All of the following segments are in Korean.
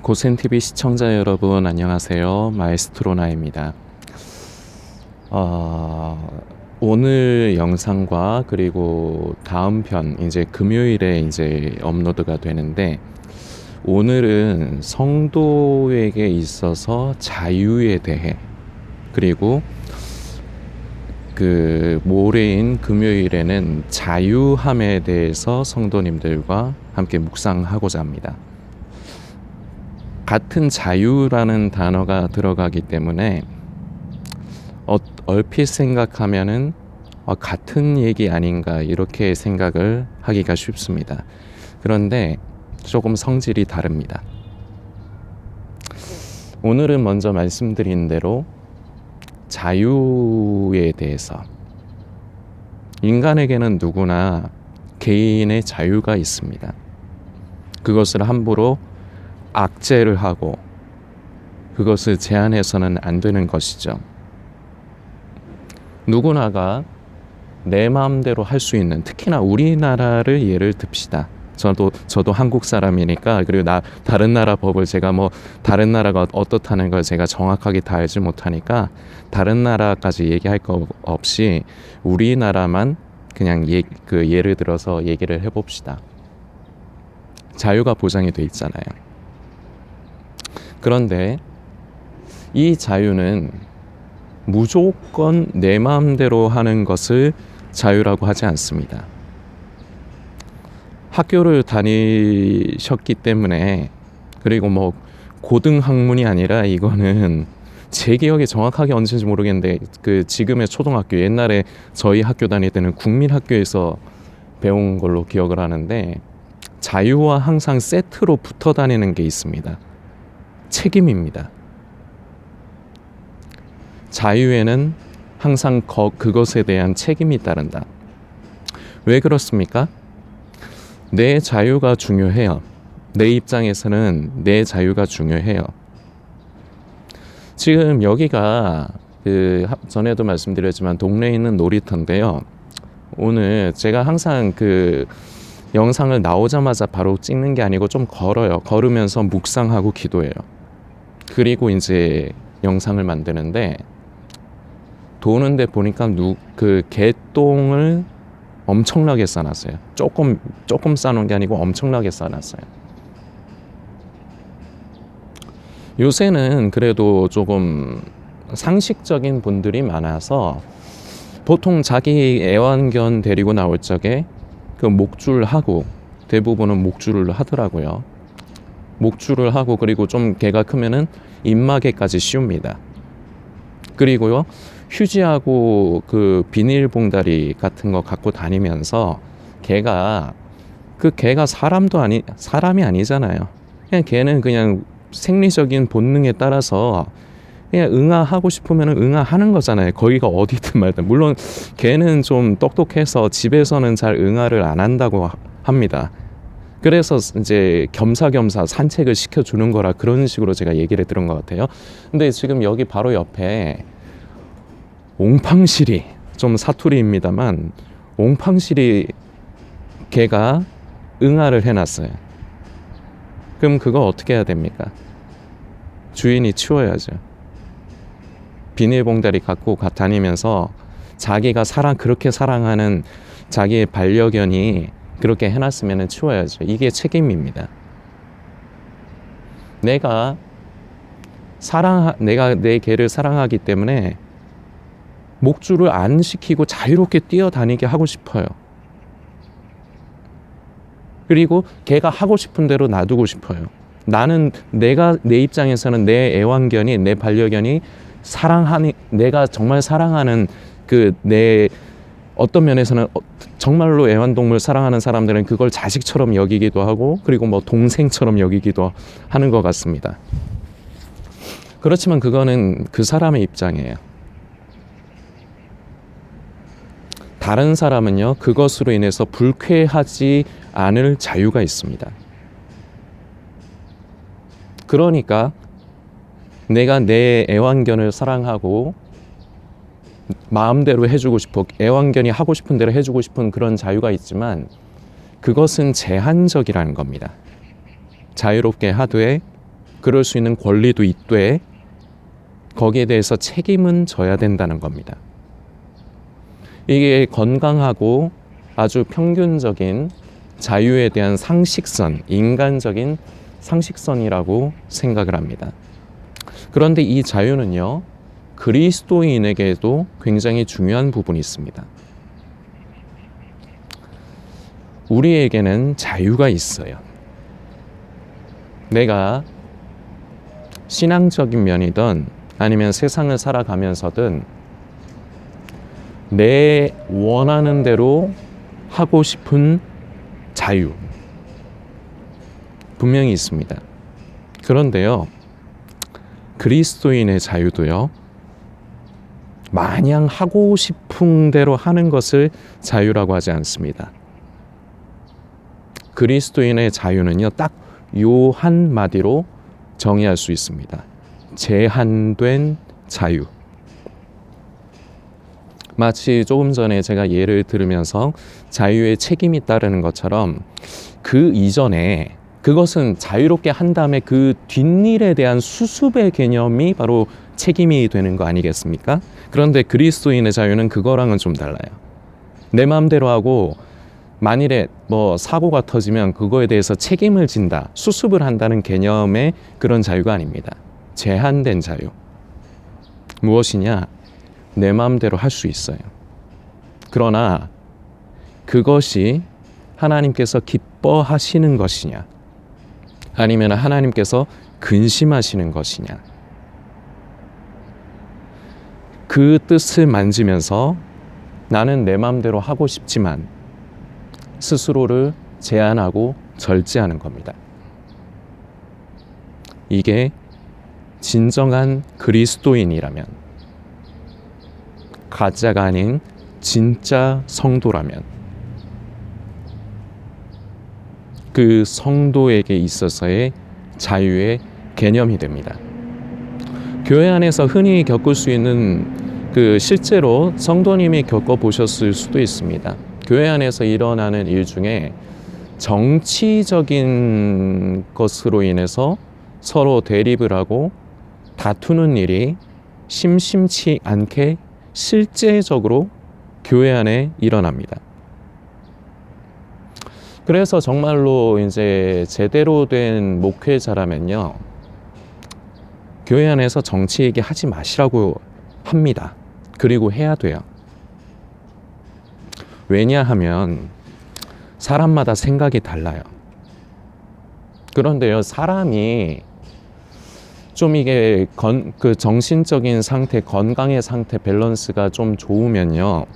고센TV 시청자 여러분 안녕하세요. 마에스트로나입니다. 오늘 영상과 그리고 다음 편 이제 금요일에 이제 업로드가 되는데, 오늘은 성도에게 있어서 자유에 대해, 그리고 모레인 금요일에는 자유함에 대해서 성도님들과 함께 묵상하고자 합니다. 같은 자유라는 단어가 들어가기 때문에 얼핏 생각하면은 같은 얘기 아닌가 이렇게 생각을 하기가 쉽습니다. 그런데 조금 성질이 다릅니다. 오늘은 먼저 말씀드린 대로 자유에 대해서, 인간에게는 누구나 개인의 자유가 있습니다. 그것을 함부로 악제를 하고 그것을 제한해서는 안 되는 것이죠. 누구나가 내 마음대로 할 수 있는, 특히나 우리나라를 예를 듭시다. 저도 한국 사람이니까, 그리고 다른 나라 법을 제가 다른 나라가 어떻다는 걸 제가 정확하게 다 알지 못하니까 다른 나라까지 얘기할 거 없이 우리나라만 그냥 예를 들어서 얘기를 해봅시다. 자유가 보장이 돼 있잖아요. 그런데 이 자유는 무조건 내 마음대로 하는 것을 자유라고 하지 않습니다. 학교를 다니셨기 때문에, 그리고 고등학문이 아니라, 이거는 제 기억에 정확하게 언제인지 모르겠는데 지금의 초등학교, 옛날에 저희 학교 다닐 때는 국민학교에서 배운 걸로 기억을 하는데, 자유와 항상 세트로 붙어 다니는 게 있습니다. 책임입니다. 자유에는 항상 그것에 대한 책임이 따른다. 왜 그렇습니까? 내 자유가 중요해요. 내 입장에서는 내 자유가 중요해요. 지금 여기가 전에도 말씀드렸지만 동네에 있는 놀이터인데요. 오늘 제가 항상 영상을 나오자마자 바로 찍는 게 아니고 좀 걸어요. 걸으면서 묵상하고 기도해요. 그리고 이제 영상을 만드는데, 도는데 보니까 개똥을 엄청나게 싸놨어요. 조금 싸놓은 게 아니고 엄청나게 싸놨어요. 요새는 그래도 조금 상식적인 분들이 많아서 보통 자기 애완견 데리고 나올 적에 목줄하고, 대부분은 목줄을 하더라고요. 목줄을 하고, 그리고 좀 개가 크면은 입마개까지 씌웁니다. 그리고요, 휴지하고 비닐봉다리 같은 거 갖고 다니면서 개가 사람이 아니잖아요. 걔는 그냥 생리적인 본능에 따라서 그냥 응아하고 싶으면 응아하는 거잖아요. 거기가 어디든 말든. 물론 걔는 좀 똑똑해서 집에서는 잘 응아를 안 한다고 합니다. 그래서 이제 겸사겸사 산책을 시켜주는 거라 그런 식으로 제가 얘기를 들은 것 같아요. 근데 지금 여기 바로 옆에 옹팡실이, 좀 사투리입니다만 옹팡실이 걔가 응아를 해놨어요. 그럼 그거 어떻게 해야 됩니까? 주인이 치워야죠. 비닐봉다리 갖고 다니면서 자기가 그렇게 사랑하는 자기의 반려견이 그렇게 해놨으면 치워야죠. 이게 책임입니다. 내가 내 개를 사랑하기 때문에 목줄을 안 시키고 자유롭게 뛰어다니게 하고 싶어요. 그리고 걔가 하고 싶은 대로 놔두고 싶어요. 내 입장에서는 내 애완견이, 내 반려견이 내가 정말 사랑하는 어떤 면에서는 정말로 애완동물 사랑하는 사람들은 그걸 자식처럼 여기기도 하고, 그리고 동생처럼 여기기도 하는 것 같습니다. 그렇지만 그거는 그 사람의 입장이에요. 다른 사람은요, 그것으로 인해서 불쾌하지 않을 자유가 있습니다. 그러니까 내가 내 애완견을 사랑하고 마음대로 해주고 싶어, 애완견이 하고 싶은 대로 해주고 싶은 그런 자유가 있지만, 그것은 제한적이라는 겁니다. 자유롭게 하되 그럴 수 있는 권리도 있되 거기에 대해서 책임은 져야 된다는 겁니다. 이게 건강하고 아주 평균적인 자유에 대한 상식선, 인간적인 상식선이라고 생각을 합니다. 그런데 이 자유는요, 그리스도인에게도 굉장히 중요한 부분이 있습니다. 우리에게는 자유가 있어요. 내가 신앙적인 면이든 아니면 세상을 살아가면서든 내 원하는 대로 하고 싶은 자유 분명히 있습니다. 그런데요, 그리스도인의 자유도요, 마냥 하고 싶은 대로 하는 것을 자유라고 하지 않습니다. 그리스도인의 자유는요, 딱 요 한마디로 정의할 수 있습니다. 제한된 자유. 마치 조금 전에 제가 예를 들으면서 자유의 책임이 따르는 것처럼 그 이전에 그것은 자유롭게 한 다음에 그 뒷일에 대한 수습의 개념이 바로 책임이 되는 거 아니겠습니까? 그런데 그리스도인의 자유는 그거랑은 좀 달라요. 내 마음대로 하고 만일에 사고가 터지면 그거에 대해서 책임을 진다, 수습을 한다는 개념의 그런 자유가 아닙니다. 제한된 자유. 무엇이냐? 내 마음대로 할 수 있어요. 그러나 그것이 하나님께서 기뻐하시는 것이냐, 아니면 하나님께서 근심하시는 것이냐, 그 뜻을 만지면서 나는 내 마음대로 하고 싶지만 스스로를 제한하고 절제하는 겁니다. 이게 진정한 그리스도인이라면, 가짜가 아닌 진짜 성도라면, 그 성도에게 있어서의 자유의 개념이 됩니다. 교회 안에서 흔히 겪을 수 있는 실제로 성도님이 겪어보셨을 수도 있습니다. 교회 안에서 일어나는 일 중에 정치적인 것으로 인해서 서로 대립을 하고 다투는 일이 심심치 않게 실제적으로 교회 안에 일어납니다. 그래서 정말로 이제 제대로 된 목회자라면요, 교회 안에서 정치 얘기하지 마시라고 합니다. 그리고 해야 돼요. 왜냐하면 사람마다 생각이 달라요. 그런데요, 사람이 좀 이게 정신적인 상태, 건강의 상태, 밸런스가 좀 좋으면요,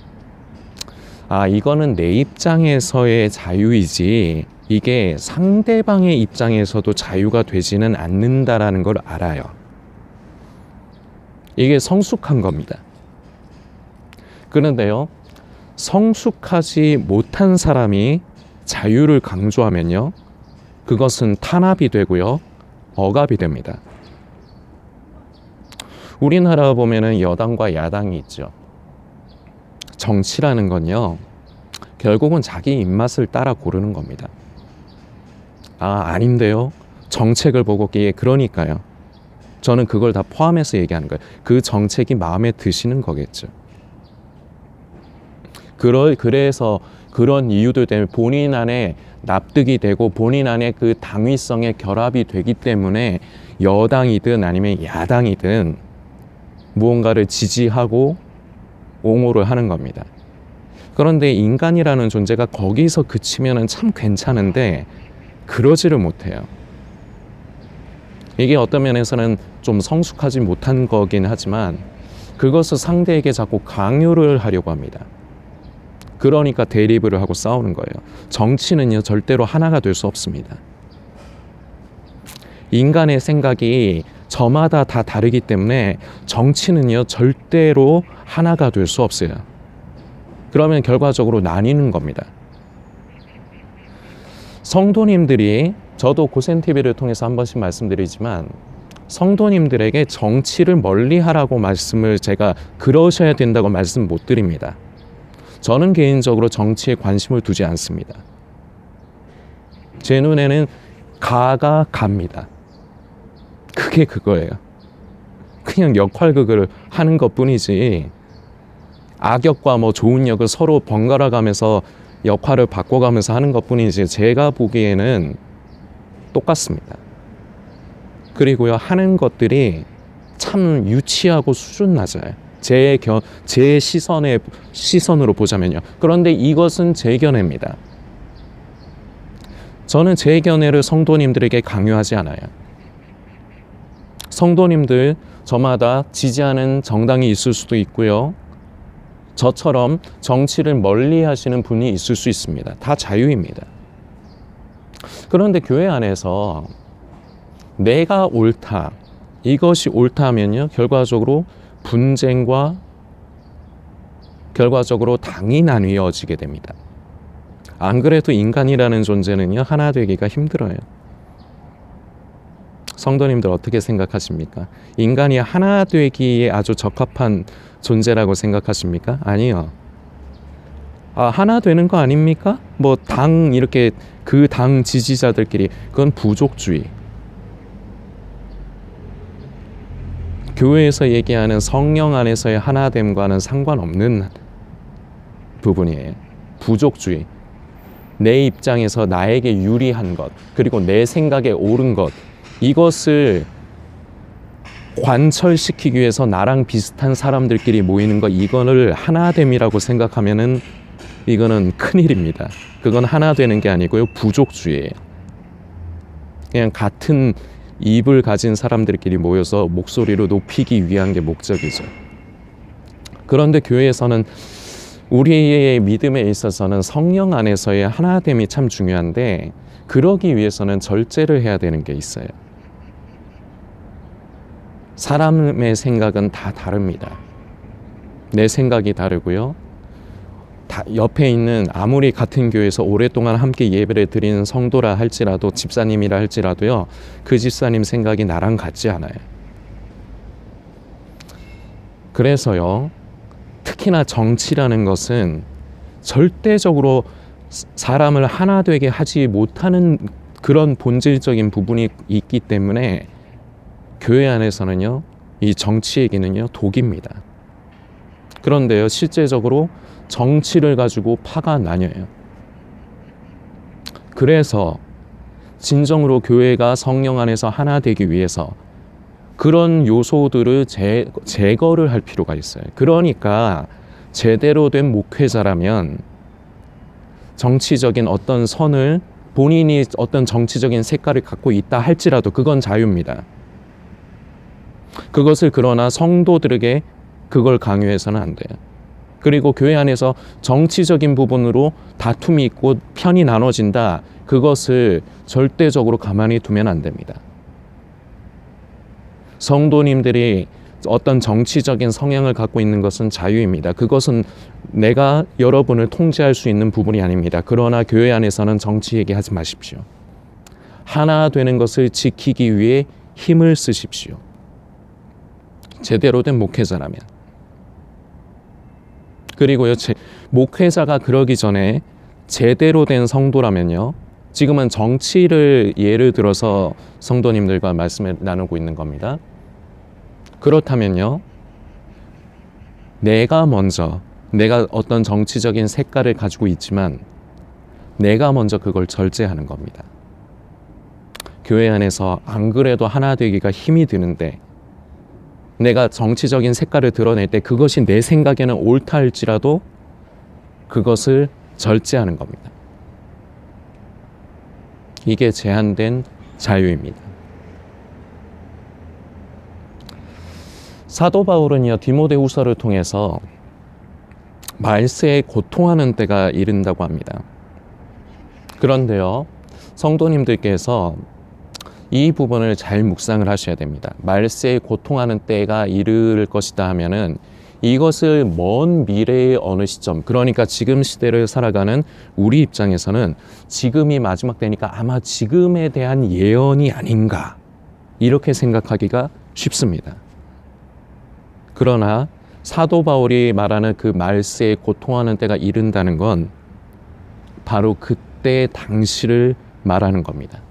이거는 내 입장에서의 자유이지 이게 상대방의 입장에서도 자유가 되지는 않는다라는 걸 알아요. 이게 성숙한 겁니다. 그런데요, 성숙하지 못한 사람이 자유를 강조하면요, 그것은 탄압이 되고요, 억압이 됩니다. 우리나라 보면은 여당과 야당이 있죠. 정치라는 건요, 결국은 자기 입맛을 따라 고르는 겁니다. 아닌데요, 정책을 보고 그러니까요. 저는 그걸 다 포함해서 얘기하는 거예요. 그 정책이 마음에 드시는 거겠죠. 그래서 그런 이유들 때문에 본인 안에 납득이 되고 본인 안에 그 당위성의 결합이 되기 때문에 여당이든 아니면 야당이든 무언가를 지지하고 옹호를 하는 겁니다. 그런데 인간이라는 존재가 거기서 그치면은 참 괜찮은데 그러지를 못해요. 이게 어떤 면에서는 좀 성숙하지 못한 거긴 하지만 그것을 상대에게 자꾸 강요를 하려고 합니다. 그러니까 대립을 하고 싸우는 거예요. 정치는요, 절대로 하나가 될 수 없습니다. 인간의 생각이 저마다 다 다르기 때문에 정치는요, 절대로 하나가 될 수 없어요. 그러면 결과적으로 나뉘는 겁니다. 성도님들이, 저도 고센TV를 통해서 한 번씩 말씀드리지만 성도님들에게 정치를 멀리하라고 말씀을 제가 그러셔야 된다고 말씀 못 드립니다. 저는 개인적으로 정치에 관심을 두지 않습니다. 제 눈에는 갑니다. 그게 그거예요. 그냥 역할극을 하는 것뿐이지 악역과 뭐 좋은 역을 서로 번갈아 가면서 역할을 바꿔가면서 하는 것뿐이지 제가 보기에는 똑같습니다. 그리고요, 하는 것들이 참 유치하고 수준 낮아요. 제 시선으로 보자면요. 그런데 이것은 제 견해입니다. 저는 제 견해를 성도님들에게 강요하지 않아요. 성도님들 저마다 지지하는 정당이 있을 수도 있고요. 저처럼 정치를 멀리 하시는 분이 있을 수 있습니다. 다 자유입니다. 그런데 교회 안에서 내가 옳다, 이것이 옳다면요, 결과적으로 분쟁과 결과적으로 당이 나뉘어지게 됩니다. 안 그래도 인간이라는 존재는요, 하나 되기가 힘들어요. 성도님들 어떻게 생각하십니까? 인간이 하나 되기에 아주 적합한 존재라고 생각하십니까? 아니요. 하나 되는 거 아닙니까? 뭐 당 이렇게 그 당 지지자들끼리, 그건 부족주의. 교회에서 얘기하는 성령 안에서의 하나됨과는 상관없는 부분이에요. 부족주의. 내 입장에서 나에게 유리한 것, 그리고 내 생각에 옳은 것, 이것을 관철시키기 위해서 나랑 비슷한 사람들끼리 모이는 것, 이거를 하나됨이라고 생각하면은 이거는 큰일입니다. 그건 하나 되는 게 아니고요, 부족주의예요. 그냥 같은 입을 가진 사람들끼리 모여서 목소리로 높이기 위한 게 목적이죠. 그런데 교회에서는 우리의 믿음에 있어서는 성령 안에서의 하나됨이 참 중요한데, 그러기 위해서는 절제를 해야 되는 게 있어요. 사람의 생각은 다 다릅니다. 내 생각이 다르고요. 옆에 있는 아무리 같은 교회에서 오랫동안 함께 예배를 드리는 성도라 할지라도, 집사님이라 할지라도요, 그 집사님 생각이 나랑 같지 않아요. 그래서요, 특히나 정치라는 것은 절대적으로 사람을 하나 되게 하지 못하는 그런 본질적인 부분이 있기 때문에 교회 안에서는요, 이 정치 얘기는요, 독입니다. 그런데요, 실제적으로 정치를 가지고 파가 나뉘어요. 그래서 진정으로 교회가 성령 안에서 하나 되기 위해서 그런 요소들을 제거를 할 필요가 있어요. 그러니까 제대로 된 목회자라면 정치적인 어떤 선을, 본인이 어떤 정치적인 색깔을 갖고 있다 할지라도 그건 자유입니다. 그것을 그러나 성도들에게 그걸 강요해서는 안 돼요. 그리고 교회 안에서 정치적인 부분으로 다툼이 있고 편이 나눠진다, 그것을 절대적으로 가만히 두면 안 됩니다. 성도님들이 어떤 정치적인 성향을 갖고 있는 것은 자유입니다. 그것은 내가 여러분을 통제할 수 있는 부분이 아닙니다. 그러나 교회 안에서는 정치 얘기하지 마십시오. 하나 되는 것을 지키기 위해 힘을 쓰십시오. 제대로 된 목회자라면. 그리고요, 목회자가 그러기 전에 제대로 된 성도라면요, 지금은 정치를 예를 들어서 성도님들과 말씀을 나누고 있는 겁니다. 그렇다면요, 내가 어떤 정치적인 색깔을 가지고 있지만 내가 먼저 그걸 절제하는 겁니다. 교회 안에서 안 그래도 하나 되기가 힘이 드는데 내가 정치적인 색깔을 드러낼 때 그것이 내 생각에는 옳다 할지라도 그것을 절제하는 겁니다. 이게 제한된 자유입니다. 사도 바울은요, 디모데후서를 통해서 말세에 고통하는 때가 이른다고 합니다. 그런데요, 성도님들께서 이 부분을 잘 묵상을 하셔야 됩니다. 말세에 고통하는 때가 이를 것이다 하면은 이것을 먼 미래의 어느 시점, 그러니까 지금 시대를 살아가는 우리 입장에서는 지금이 마지막 때니까 아마 지금에 대한 예언이 아닌가, 이렇게 생각하기가 쉽습니다. 그러나 사도 바울이 말하는 그 말세에 고통하는 때가 이른다는 건 바로 그때 당시를 말하는 겁니다.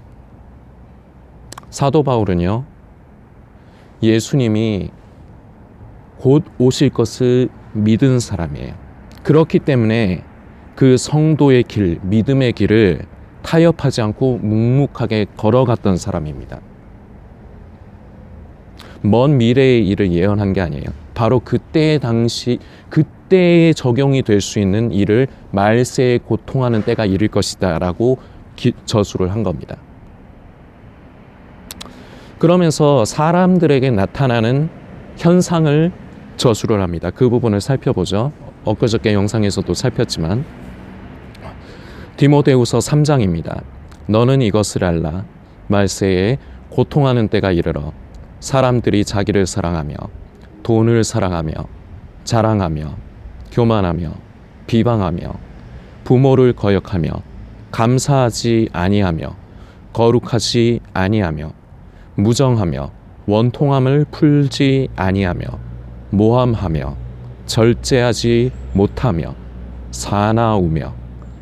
사도 바울은요, 예수님이 곧 오실 것을 믿은 사람이에요. 그렇기 때문에 그 성도의 길, 믿음의 길을 타협하지 않고 묵묵하게 걸어갔던 사람입니다. 먼 미래의 일을 예언한 게 아니에요. 바로 그때의 그때에 적용이 될 수 있는 일을 말세에 고통하는 때가 이를 것이다 라고 저수를 한 겁니다. 그러면서 사람들에게 나타나는 현상을 저수를 합니다. 그 부분을 살펴보죠. 엊그저께 영상에서도 살폈지만 디모데후서 3장입니다. 너는 이것을 알라. 말세에 고통하는 때가 이르러 사람들이 자기를 사랑하며 돈을 사랑하며 자랑하며 교만하며 비방하며 부모를 거역하며 감사하지 아니하며 거룩하지 아니하며 무정하며 원통함을 풀지 아니하며 모함하며 절제하지 못하며 사나우며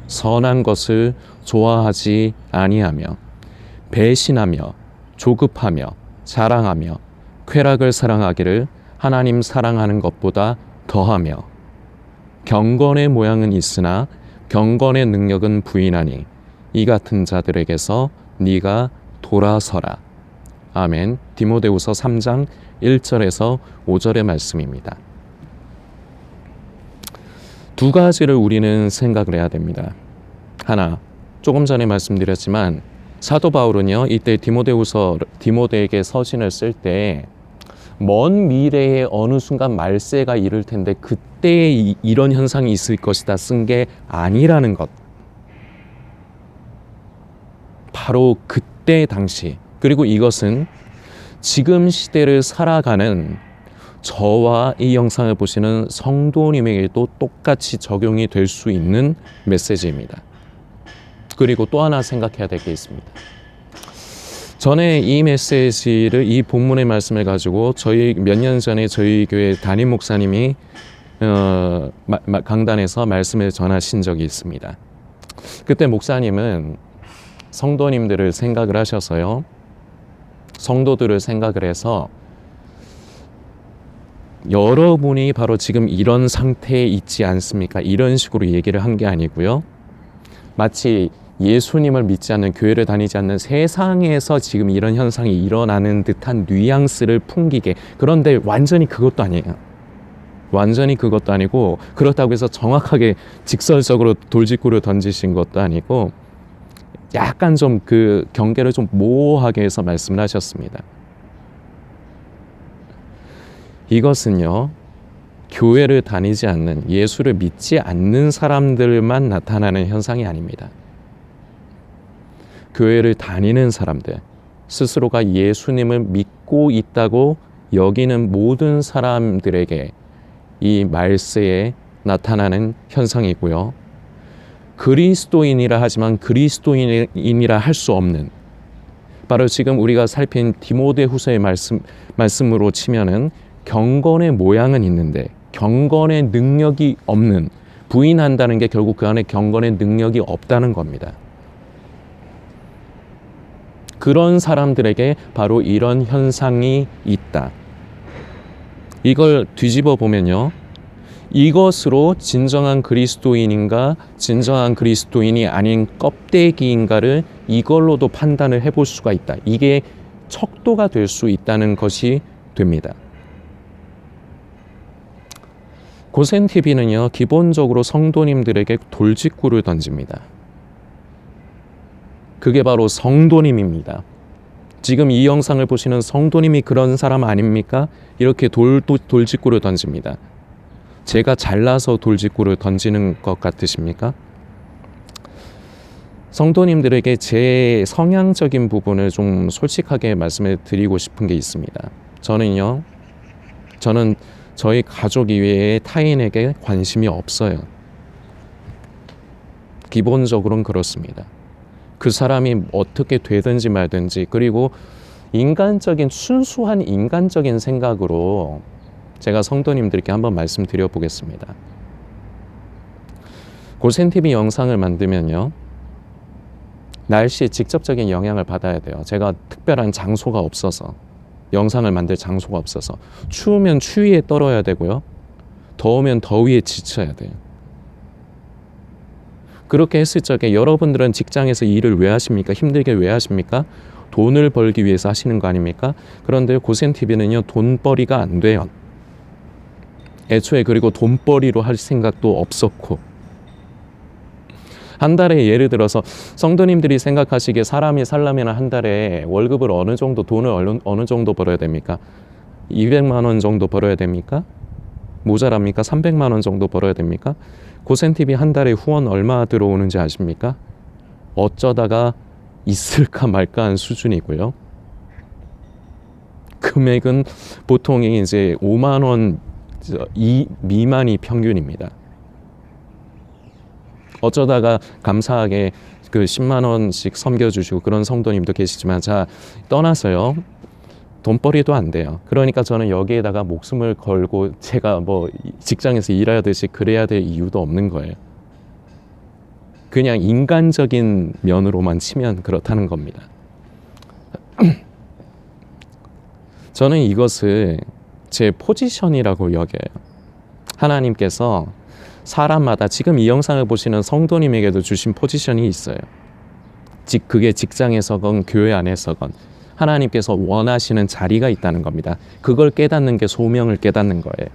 선한 것을 좋아하지 아니하며 배신하며 조급하며 자랑하며 쾌락을 사랑하기를 하나님 사랑하는 것보다 더하며 경건의 모양은 있으나 경건의 능력은 부인하니 이 같은 자들에게서 네가 돌아서라. 아멘. 디모데후서 3장 1절에서 5절의 말씀입니다. 두 가지를 우리는 생각을 해야 됩니다. 하나, 조금 전에 말씀드렸지만 사도 바울은요, 이때 디모데에게 서신을 쓸 때 먼 미래에 어느 순간 말세가 이를 텐데 그때에 이런 현상이 있을 것이다 쓴 게 아니라는 것. 바로 그때 당시, 그리고 이것은 지금 시대를 살아가는 저와 이 영상을 보시는 성도님에게도 똑같이 적용이 될 수 있는 메시지입니다. 그리고 또 하나 생각해야 될 게 있습니다. 전에 이 메시지를, 이 본문의 말씀을 가지고 몇 년 전에 저희 교회 담임 목사님이 강단에서 말씀을 전하신 적이 있습니다. 그때 목사님은 성도님들을 생각을 하셔서요, 성도들을 생각을 해서 여러분이 바로 지금 이런 상태에 있지 않습니까? 이런 식으로 얘기를 한 게 아니고요, 마치 예수님을 믿지 않는, 교회를 다니지 않는 세상에서 지금 이런 현상이 일어나는 듯한 뉘앙스를 풍기게. 그런데 완전히 그것도 아니에요. 완전히 그것도 아니고, 그렇다고 해서 정확하게 직설적으로 돌직구를 던지신 것도 아니고, 약간 좀 그 경계를 좀 모호하게 해서 말씀을 하셨습니다. 이것은요, 교회를 다니지 않는, 예수를 믿지 않는 사람들만 나타나는 현상이 아닙니다. 교회를 다니는 사람들, 스스로가 예수님을 믿고 있다고 여기는 모든 사람들에게 이 말세에 나타나는 현상이고요. 그리스도인이라 하지만 그리스도인이라 할 수 없는, 바로 지금 우리가 살핀 디모데후서의 말씀으로 치면은 경건의 모양은 있는데 경건의 능력이 없는, 부인한다는 게 결국 그 안에 경건의 능력이 없다는 겁니다. 그런 사람들에게 바로 이런 현상이 있다. 이걸 뒤집어 보면요, 이것으로 진정한 그리스도인인가 진정한 그리스도인이 아닌 껍데기인가를 이걸로도 판단을 해볼 수가 있다. 이게 척도가 될 수 있다는 것이 됩니다. 고센TV는요, 기본적으로 성도님들에게 돌직구를 던집니다. 그게 바로 성도님입니다. 지금 이 영상을 보시는 성도님이 그런 사람 아닙니까? 이렇게 돌직구를 던집니다. 제가 잘나서 돌직구를 던지는 것 같으십니까? 성도님들에게 제 성향적인 부분을 좀 솔직하게 말씀을 드리고 싶은 게 있습니다. 저는 저희 가족 이외에 타인에게 관심이 없어요. 기본적으로는 그렇습니다. 그 사람이 어떻게 되든지 말든지, 그리고 순수한 인간적인 생각으로 제가 성도님들께 한번 말씀드려 보겠습니다. 고센TV 영상을 만들면요, 날씨에 직접적인 영향을 받아야 돼요. 제가 특별한 장소가 없어서. 영상을 만들 장소가 없어서. 추우면 추위에 떨어야 되고요. 더우면 더위에 지쳐야 돼요. 그렇게 했을 적에 여러분들은 직장에서 일을 왜 하십니까? 힘들게 왜 하십니까? 돈을 벌기 위해서 하시는 거 아닙니까? 그런데 고센TV는요, 돈벌이가 안 돼요. 애초에. 그리고 돈벌이로 할 생각도 없었고, 한 달에 예를 들어서 성도님들이 생각하시기에 사람이 살려면 한 달에 월급을 어느 정도, 돈을 어느 정도 벌어야 됩니까? 200만 원 정도 벌어야 됩니까? 모자랍니까? 300만 원 정도 벌어야 됩니까? 고센TV 한 달에 후원 얼마 들어오는지 아십니까? 어쩌다가 있을까 말까 한 수준이고요. 금액은 보통 이제 5만 원 미만이 평균입니다. 어쩌다가 감사하게 그 10만 원씩 섬겨주시고 그런 성도님도 계시지만, 자, 떠나서요, 돈벌이도 안 돼요. 그러니까 저는 여기에다가 목숨을 걸고 제가 뭐 직장에서 일하듯이 그래야 될 이유도 없는 거예요. 그냥 인간적인 면으로만 치면 그렇다는 겁니다. 저는 이것을 제 포지션이라고 여겨요. 하나님께서 사람마다 지금 이 영상을 보시는 성도님에게도 주신 포지션이 있어요. 그게 직장에서건 교회 안에서건 하나님께서 원하시는 자리가 있다는 겁니다. 그걸 깨닫는 게 소명을 깨닫는 거예요.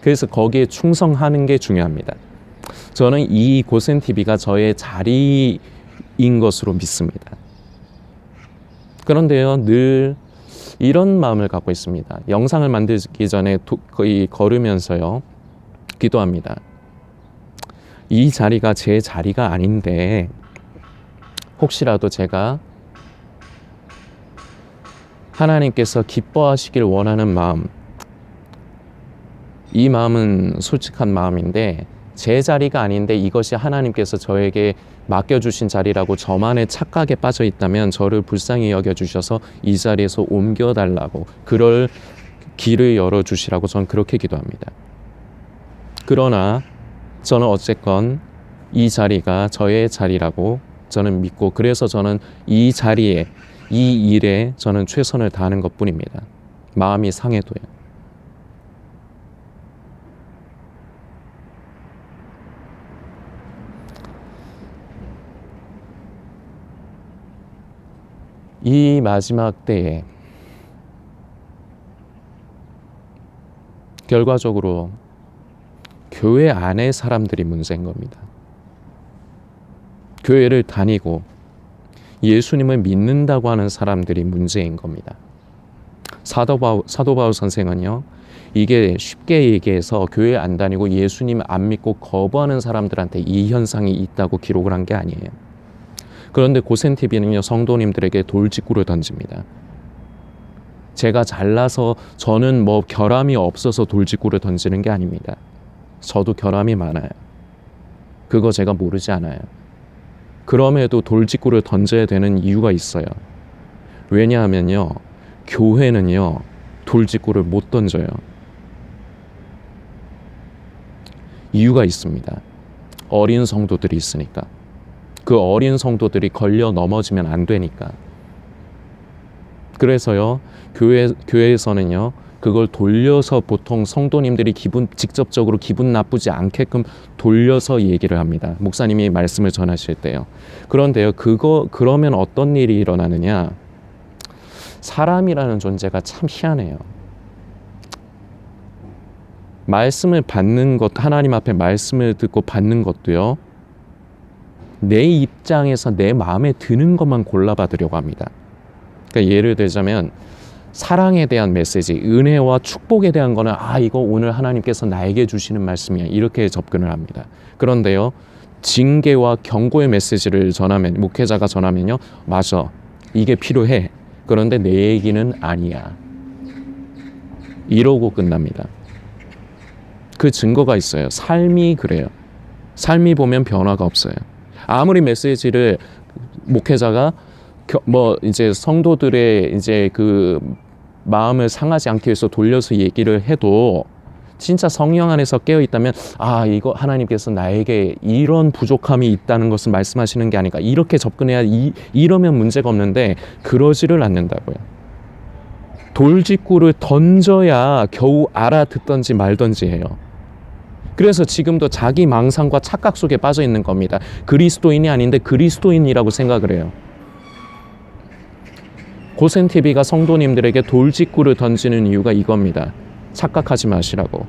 그래서 거기에 충성하는 게 중요합니다. 저는 이 고센TV가 저의 자리인 것으로 믿습니다. 그런데요, 늘 이런 마음을 갖고 있습니다. 영상을 만들기 전에 거의 걸으면서요, 기도합니다. 이 자리가 제 자리가 아닌데 혹시라도 제가 하나님께서 기뻐하시길 원하는 마음, 이 마음은 솔직한 마음인데 제 자리가 아닌데 이것이 하나님께서 저에게 맡겨주신 자리라고 저만의 착각에 빠져 있다면 저를 불쌍히 여겨주셔서 이 자리에서 옮겨달라고, 그럴 길을 열어주시라고 저는 그렇게 기도합니다. 그러나 저는 어쨌건 이 자리가 저의 자리라고 저는 믿고, 그래서 저는 이 자리에, 이 일에 저는 최선을 다하는 것뿐입니다. 마음이 상해도요. 이 마지막 때에 결과적으로 교회 안의 사람들이 문제인 겁니다. 교회를 다니고 예수님을 믿는다고 하는 사람들이 문제인 겁니다. 사도 바울 선생은요, 이게 쉽게 얘기해서 교회 안 다니고 예수님 안 믿고 거부하는 사람들한테 이 현상이 있다고 기록을 한 게 아니에요. 그런데 고센TV는요, 성도님들에게 돌직구를 던집니다. 제가 잘나서, 저는 뭐 결함이 없어서 돌직구를 던지는 게 아닙니다. 저도 결함이 많아요. 그거 제가 모르지 않아요. 그럼에도 돌직구를 던져야 되는 이유가 있어요. 왜냐하면요, 교회는요, 돌직구를 못 던져요. 이유가 있습니다. 어린 성도들이 있으니까. 그 어린 성도들이 걸려 넘어지면 안 되니까. 그래서요, 교회에서는요, 그걸 돌려서 보통 성도님들이 직접적으로 기분 나쁘지 않게끔 돌려서 얘기를 합니다. 목사님이 말씀을 전하실 때요. 그런데요, 그러면 어떤 일이 일어나느냐? 사람이라는 존재가 참 희한해요. 말씀을 받는 것, 하나님 앞에 말씀을 듣고 받는 것도요, 내 입장에서 내 마음에 드는 것만 골라받으려고 합니다. 그러니까 예를 들자면 사랑에 대한 메시지, 은혜와 축복에 대한 거는 이거 오늘 하나님께서 나에게 주시는 말씀이야, 이렇게 접근을 합니다. 그런데요, 징계와 경고의 메시지를 목회자가 전하면요, 맞아, 이게 필요해, 그런데 내 얘기는 아니야, 이러고 끝납니다. 그 증거가 있어요. 삶이 그래요. 삶이 보면 변화가 없어요. 아무리 메시지를 목회자가 이제 성도들의 이제 그 마음을 상하지 않기 위해서 돌려서 얘기를 해도, 진짜 성령 안에서 깨어 있다면 이거 하나님께서 나에게 이런 부족함이 있다는 것을 말씀하시는 게 아닐까, 이렇게 접근해야 이러면 문제가 없는데 그러지를 않는다고요. 돌직구를 던져야 겨우 알아듣던지 말던지 해요. 그래서 지금도 자기 망상과 착각 속에 빠져 있는 겁니다. 그리스도인이 아닌데 그리스도인이라고 생각을 해요. 고센TV가 성도님들에게 돌직구를 던지는 이유가 이겁니다. 착각하지 마시라고.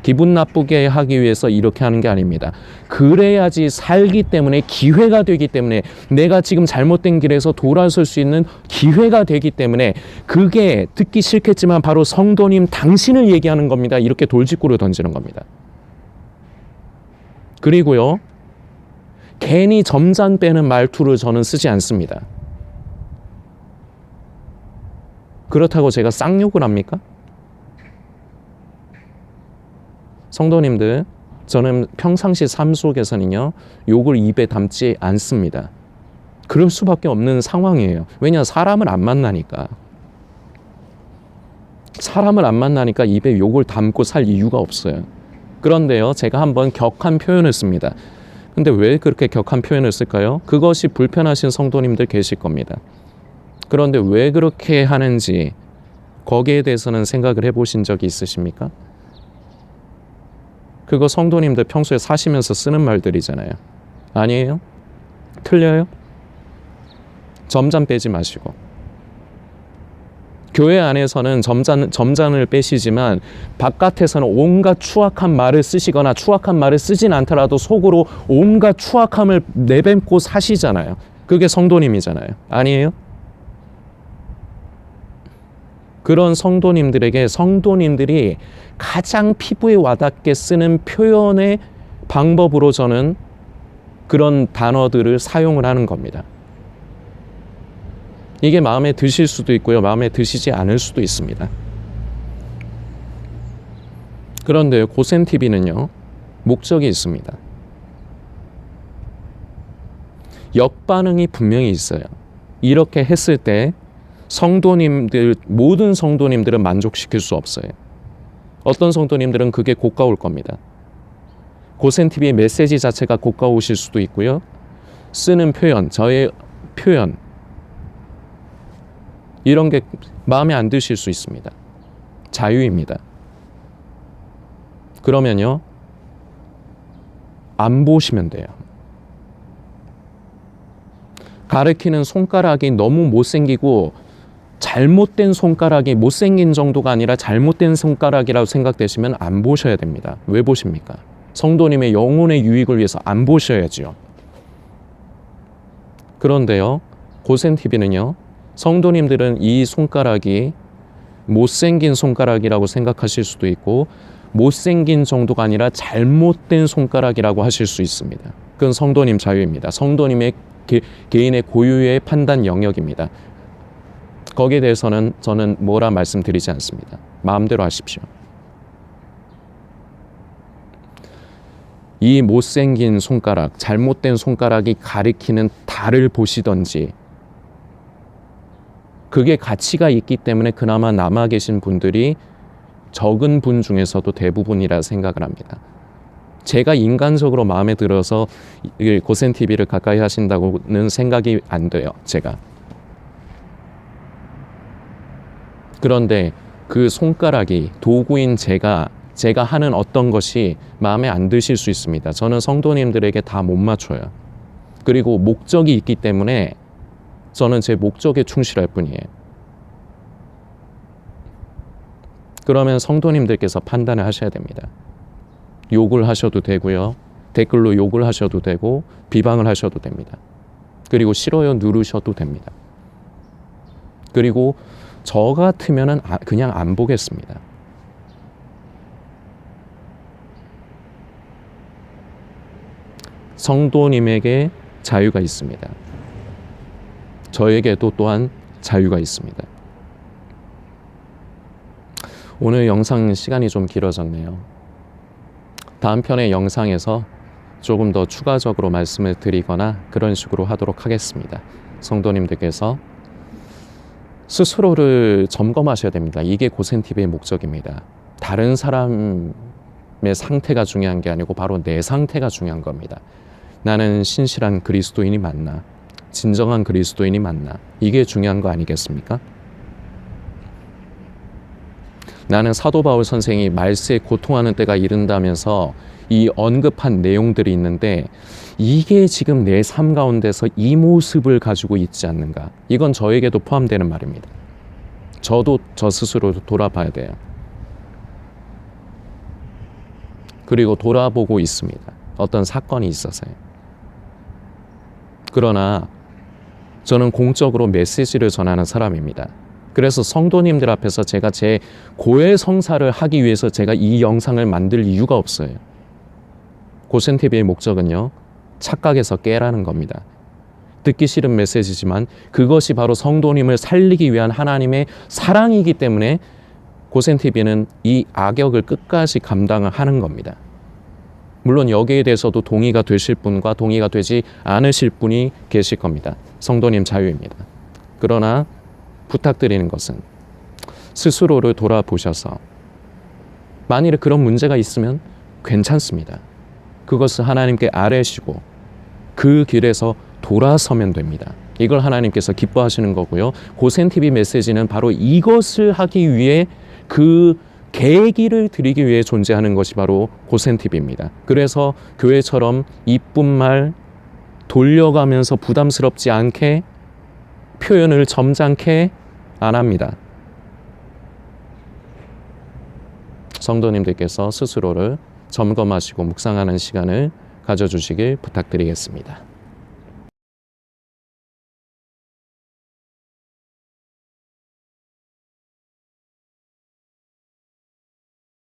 기분 나쁘게 하기 위해서 이렇게 하는 게 아닙니다. 그래야지 살기 때문에, 기회가 되기 때문에, 내가 지금 잘못된 길에서 돌아설 수 있는 기회가 되기 때문에, 그게 듣기 싫겠지만 바로 성도님 당신을 얘기하는 겁니다. 이렇게 돌직구를 던지는 겁니다. 그리고요, 괜히 점잖 빼는 말투를 저는 쓰지 않습니다. 그렇다고 제가 쌍욕을 합니까? 성도님들, 저는 평상시 삶 속에서는요, 욕을 입에 담지 않습니다. 그럴 수밖에 없는 상황이에요. 왜냐, 사람을 안 만나니까. 사람을 안 만나니까 입에 욕을 담고 살 이유가 없어요. 그런데요, 제가 한번 격한 표현을 씁니다. 근데 왜 그렇게 격한 표현을 쓸까요? 그것이 불편하신 성도님들 계실 겁니다. 그런데 왜 그렇게 하는지 거기에 대해서는 생각을 해보신 적이 있으십니까? 그거 성도님들 평소에 사시면서 쓰는 말들이잖아요. 아니에요? 틀려요? 점잔 빼지 마시고. 교회 안에서는 점잔을 빼시지만 바깥에서는 온갖 추악한 말을 쓰시거나 추악한 말을 쓰진 않더라도 속으로 온갖 추악함을 내뱉고 사시잖아요. 그게 성도님이잖아요. 아니에요? 그런 성도님들에게 성도님들이 가장 피부에 와닿게 쓰는 표현의 방법으로 저는 그런 단어들을 사용을 하는 겁니다. 이게 마음에 드실 수도 있고요. 마음에 드시지 않을 수도 있습니다. 그런데 고센TV는요, 목적이 있습니다. 역반응이 분명히 있어요. 이렇게 했을 때 성도님들, 모든 성도님들은 만족시킬 수 없어요. 어떤 성도님들은 그게 고가울 겁니다. 고센TV의 메시지 자체가 고가우실 수도 있고요. 쓰는 표현, 저의 표현, 이런 게 마음에 안 드실 수 있습니다. 자유입니다. 그러면요, 안 보시면 돼요. 가리키는 손가락이 너무 못생기고 잘못된 손가락이, 못생긴 정도가 아니라 잘못된 손가락이라고 생각되시면 안 보셔야 됩니다. 왜 보십니까? 성도님의 영혼의 유익을 위해서 안 보셔야지요. 그런데요, 고센TV는요, 성도님들은 이 손가락이 못생긴 손가락이라고 생각하실 수도 있고 못생긴 정도가 아니라 잘못된 손가락이라고 하실 수 있습니다. 그건 성도님 자유입니다. 성도님의 개인의 고유의 판단 영역입니다. 거기에 대해서는 저는 뭐라 말씀드리지 않습니다. 마음대로 하십시오. 이 못생긴 손가락, 잘못된 손가락이 가리키는 달을 보시던지, 그게 가치가 있기 때문에 그나마 남아 계신 분들이 적은 분 중에서도 대부분이라 생각을 합니다. 제가 인간적으로 마음에 들어서 고센TV를 가까이 하신다고는 생각이 안 돼요, 제가. 그런데 그 손가락이, 도구인 제가 하는 어떤 것이 마음에 안 드실 수 있습니다. 저는 성도님들에게 다 못 맞춰요. 그리고 목적이 있기 때문에 저는 제 목적에 충실할 뿐이에요. 그러면 성도님들께서 판단을 하셔야 됩니다. 욕을 하셔도 되고요. 댓글로 욕을 하셔도 되고 비방을 하셔도 됩니다. 그리고 싫어요 누르셔도 됩니다. 그리고 저 같으면은 그냥 안 보겠습니다. 성도님에게 자유가 있습니다. 저에게도 또한 자유가 있습니다. 오늘 영상 시간이 좀 길어졌네요. 다음 편의 영상에서 조금 더 추가적으로 말씀을 드리거나 그런 식으로 하도록 하겠습니다. 성도님들께서 스스로를 점검하셔야 됩니다. 이게 고센TV의 목적입니다. 다른 사람의 상태가 중요한 게 아니고 바로 내 상태가 중요한 겁니다. 나는 신실한 그리스도인이 맞나? 진정한 그리스도인이 맞나? 이게 중요한 거 아니겠습니까? 나는 사도 바울 선생이 말세에 고통하는 때가 이른다면서 이 언급한 내용들이 있는데 이게 지금 내 삶 가운데서 이 모습을 가지고 있지 않는가? 이건 저에게도 포함되는 말입니다. 저도 저 스스로도 돌아봐야 돼요. 그리고 돌아보고 있습니다. 어떤 사건이 있어서요. 그러나 저는 공적으로 메시지를 전하는 사람입니다. 그래서 성도님들 앞에서 제가 제 고해 성사를 하기 위해서 제가 이 영상을 만들 이유가 없어요. 고센TV의 목적은요, 착각에서 깨라는 겁니다. 듣기 싫은 메시지지만 그것이 바로 성도님을 살리기 위한 하나님의 사랑이기 때문에 고센TV는 이 악역을 끝까지 감당을 하는 겁니다. 물론 여기에 대해서도 동의가 되실 분과 동의가 되지 않으실 분이 계실 겁니다. 성도님 자유입니다. 그러나 부탁드리는 것은 스스로를 돌아보셔서 만일에 그런 문제가 있으면 괜찮습니다. 그것을 하나님께 아뢰시고 그 길에서 돌아서면 됩니다. 이걸 하나님께서 기뻐하시는 거고요. 고센TV 메시지는 바로 이것을 하기 위해 그 계기를 드리기 위해 존재하는 것이 바로 고센TV입니다. 그래서 교회처럼 이쁜 말 돌려가면서 부담스럽지 않게 표현을 점잖게 안 합니다. 성도님들께서 스스로를 점검하시고 묵상하는 시간을 가져주시길 부탁드리겠습니다.